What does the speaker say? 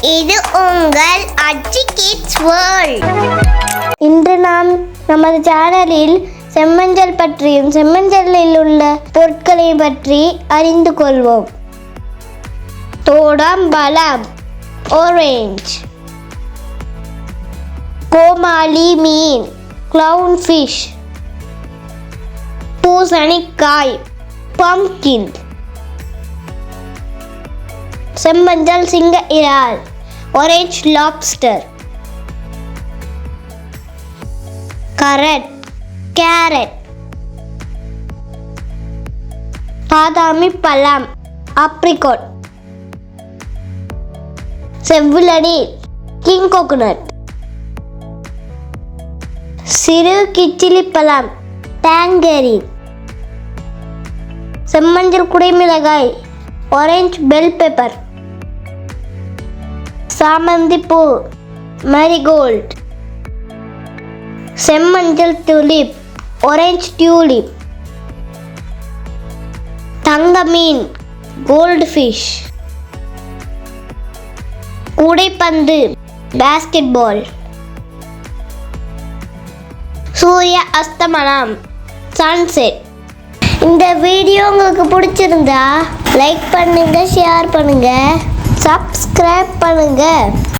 இது உங்கள் அச்சி கிட்ஸ் வேர்ல்ட். இன்று நாம் நமது சேனலில் செம்மஞ்சள் பற்றியும் செம்மஞ்சளில் உள்ள பொருட்களை பற்றி அறிந்து கொள்வோம். தோடாம்பழம், ஆரஞ்சு. கோமாளி மீன், கிளவுன் ஃபிஷ். பூசணிக்காய், பம்கின். செம்மஞ்சள் சிங்க இறால், ஆரஞ்சு லாப்ஸ்டர். கேரட். பாதாமி பழம், ஆப்ரிகாட். செவ்விளநீ, king coconut. சிறு கிச்சிலி பழம், டேங்கரின். செம்மஞ்சள் குடைமிளகாய், ஆரஞ்சு பெல் பெப்பர். சாமந்தி பூ, மேரிகோல்ட். செம்மஞ்சள் துலிப், ஆரஞ்சு டியூலிப். தங்க மீன், கோல்டு ஃபிஷ். கூடைப்பந்து, பாஸ்கெட் பால். சூரிய அஸ்தமனம், சன்செட். இந்த வீடியோ உங்களுக்கு பிடிச்சிருந்தா லைக் பண்ணுங்க, ஷேர் பண்ணுங்க, சப்ஸ்கிரைப் பண்ணுங்க.